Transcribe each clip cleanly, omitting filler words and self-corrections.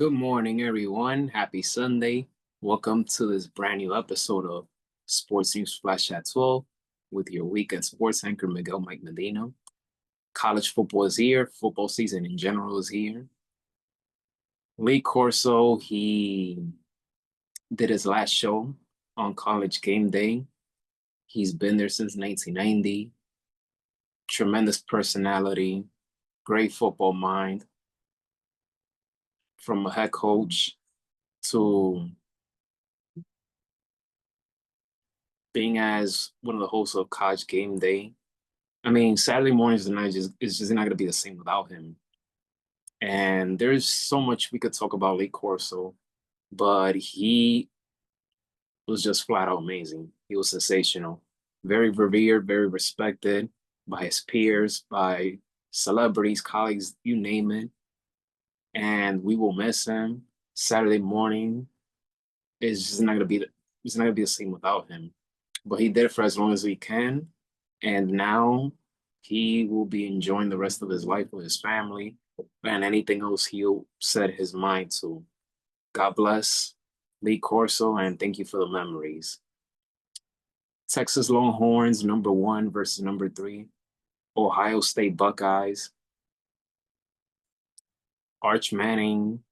Good morning, everyone. Happy Sunday. Welcome to this brand new episode of Sports News Flash at 12 with your weekend sports anchor, Miguel Mike Medina. College football is here. Football season in general is here. Lee Corso, he did his last show on College Game Day. He's been there since 1990. Tremendous personality, great football mind, from a head coach to being as one of the hosts of College Game Day. I mean, Saturday mornings and nights is just not going to be the same without him. And there's so much we could talk about Lee Corso, but he was just flat out amazing. He was sensational, very revered, very respected by his peers, by celebrities, colleagues, you name it. And we will miss him. Saturday morning is just not going to be it's not going to be the same without him. But he did it for as long as we can, and now he will be enjoying the rest of his life with his family and anything else he'll set his mind to. God bless Lee Corso, and thank you for the memories. Texas Longhorns, #1 versus #3. Ohio State Buckeyes. Arch Manning,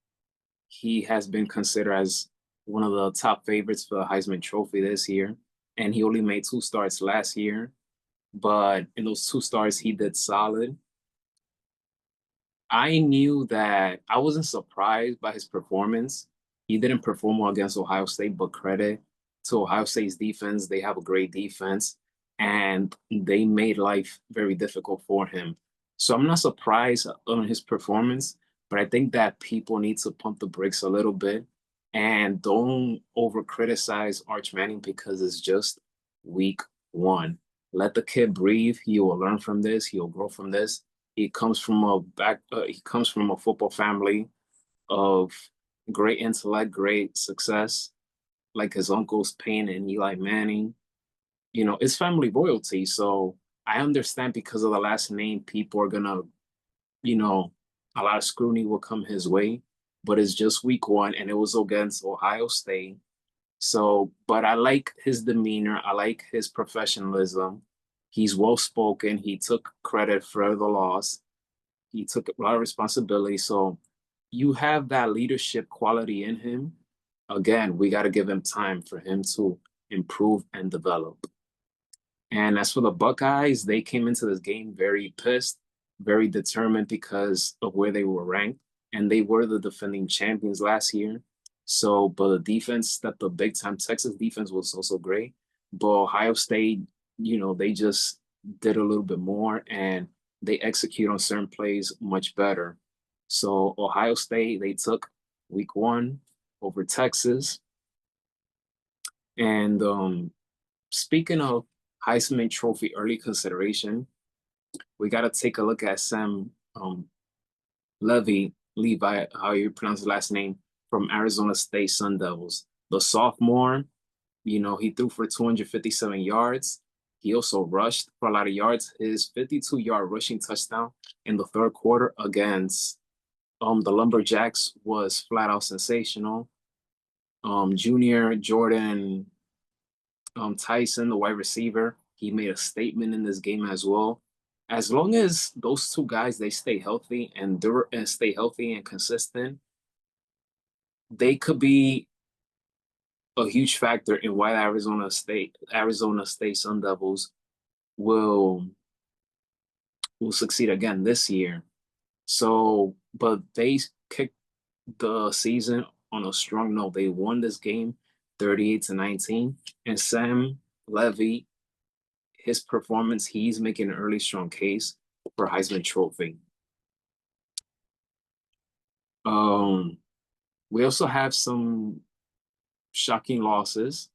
he has been considered as one of the top favorites for the Heisman Trophy this year, and he only made 2 starts last year. But in those 2 starts, he did solid. I knew that I wasn't surprised by his performance. He didn't perform well against Ohio State, but credit to Ohio State's defense. They have a great defense, and they made life very difficult for him. So I'm not surprised on his performance, but I think that people need to pump the brakes a little bit and don't over criticize Arch Manning because it's just week one. Let the kid breathe. He will learn from this. He'll grow from this. He comes from a football family of great intellect, great success, like his uncles Payne and Eli Manning. You know, it's family royalty. So I understand because of the last name, people are gonna, you know, a lot of scrutiny will come his way. But it's just week one, and it was against Ohio State. So, but I like his demeanor. I like his professionalism. He's well spoken. He took credit for the loss. He took a lot of responsibility. So you have that leadership quality in him. Again, we got to give him time for him to improve and develop. And as for the Buckeyes, they came into this game very pissed, very determined because of where they were ranked. And they were the defending champions last year. So, but the defense stepped up big time. Texas defense was also great. But Ohio State, they just did a little bit more and they execute on certain plays much better. So Ohio State, they took week one over Texas. And speaking of Heisman Trophy early consideration, we got to take a look at Sam Levi, how you pronounce his last name, from Arizona State Sun Devils. The sophomore, he threw for 257 yards. He also rushed for a lot of yards. His 52-yard rushing touchdown in the third quarter against the Lumberjacks was flat out sensational. Junior Jordan Tyson, the wide receiver, he made a statement in this game as well. As long as those two guys they stay healthy and stay healthy and consistent, they could be a huge factor in why Arizona State Sun Devils will succeed again this year. So, but they kicked the season on a strong note. They won this game 38-19, and Sam Levy, his performance, he's making an early strong case for Heisman Trophy. We also have some shocking losses,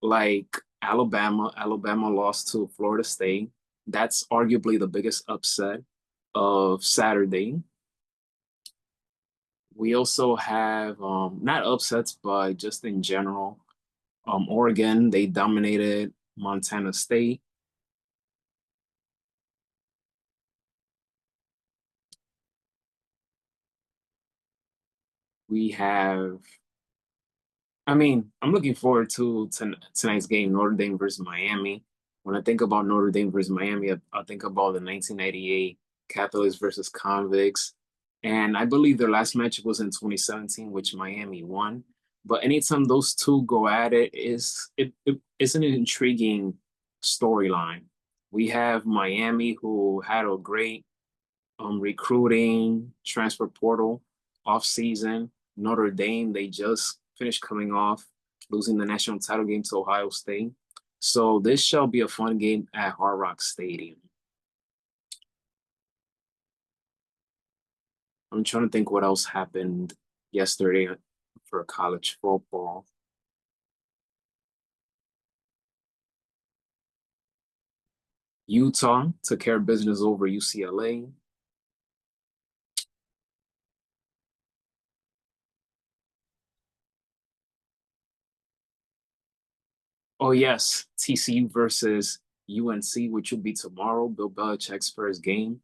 like Alabama. Alabama lost to Florida State. That's arguably the biggest upset of Saturday. We also have not upsets, but just in general, Oregon, they dominated Montana State. We have, I mean, I'm looking forward to tonight's game, Notre Dame versus Miami. When I think about Notre Dame versus Miami, I think about the 1998 Catholics versus Convicts. And I believe their last match was in 2017, which Miami won. But anytime those two go at it, it's an intriguing storyline. We have Miami, who had a great recruiting transfer portal off season. Notre Dame, they just finished coming off losing the national title game to Ohio State. So this shall be a fun game at Hard Rock Stadium. I'm trying to think what else happened yesterday for college football. Utah took care of business over UCLA. Oh yes, TCU versus UNC, which will be tomorrow. Bill Belichick's first game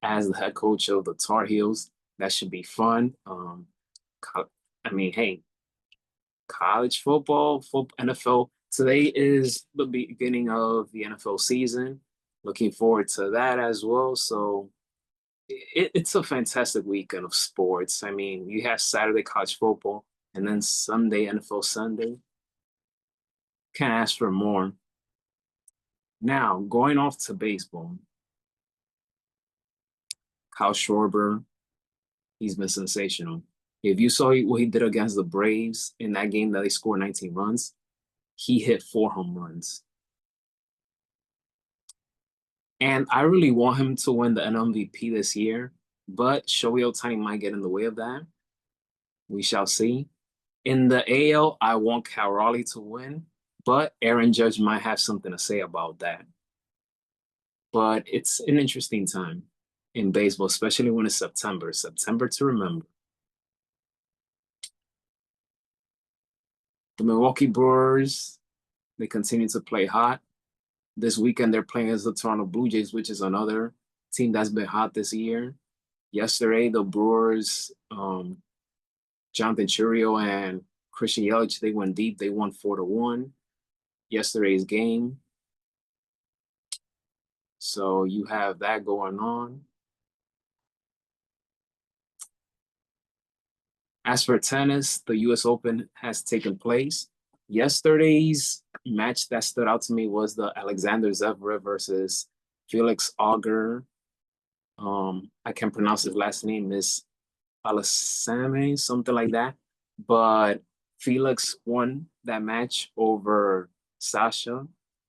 as the head coach of the Tar Heels. That should be fun. I mean, hey, college football, NFL. Today is the beginning of the NFL season. Looking forward to that as well. So it's a fantastic weekend of sports. I mean, you have Saturday college football and then Sunday NFL Sunday. Can't ask for more. Now, going off to baseball, Kyle Schwarber, he's been sensational. If you saw what he did against the Braves in that game that they scored 19 runs, he hit 4 home runs. And I really want him to win the NMVP this year, but Shohei Ohtani might get in the way of that. We shall see. In the AL, I want Cal Raleigh to win, but Aaron Judge might have something to say about that. But it's an interesting time in baseball, especially when it's September. September to remember. The Milwaukee Brewers, they continue to play hot. This weekend, they're playing as the Toronto Blue Jays, which is another team that's been hot this year. Yesterday, the Brewers, Jonathan Chourio and Christian Yelich, they went deep. They won 4-1 yesterday's game. So you have that going on. As for tennis, the US Open has taken place. Yesterday's match that stood out to me was the Alexander Zverev versus Felix Auger. I can't pronounce his last name, is Alasame, something like that. But Felix won that match over Sasha.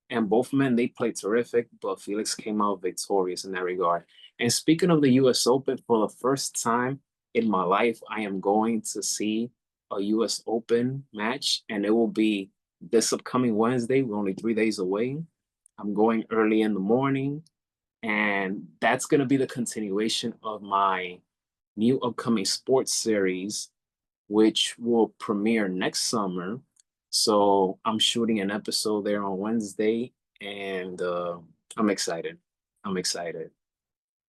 And both men, they played terrific, but Felix came out victorious in that regard. And speaking of the US Open, for the first time in my life, I am going to see a US Open match, and it will be this upcoming Wednesday. We're only 3 days away. I'm going early in the morning, and that's going to be the continuation of my new upcoming sports series, which will premiere next summer. So I'm shooting an episode there on Wednesday, and I'm excited. I'm excited.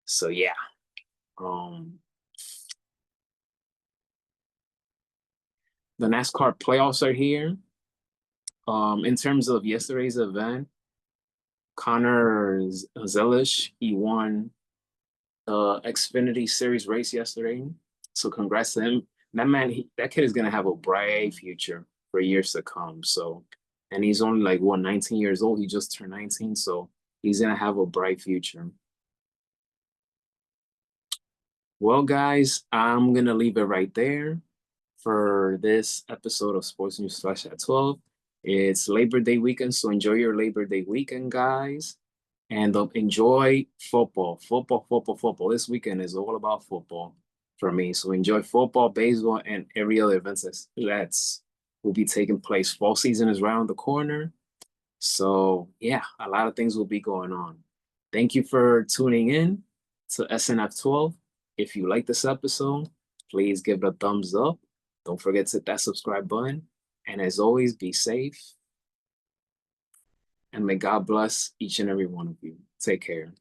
So yeah. The NASCAR playoffs are here. In terms of yesterday's event, Connor Zelish, he won the Xfinity Series race yesterday. So congrats to him. That man, that kid is gonna have a bright future for years to come. So, and he's only like 19 years old. He just turned 19, so he's gonna have a bright future. Well, guys, I'm gonna leave it right there for this episode of Sports News Flash at 12. It's Labor Day weekend, so enjoy your Labor Day weekend, guys. And enjoy football. Football. This weekend is all about football for me. So enjoy football, baseball, and every other event that's will be taking place. Fall season is around the corner. So yeah, a lot of things will be going on. Thank you for tuning in to SNF 12. If you like this episode, please give it a thumbs up. Don't forget to hit that subscribe button. And as always, be safe. And may God bless each and every one of you. Take care.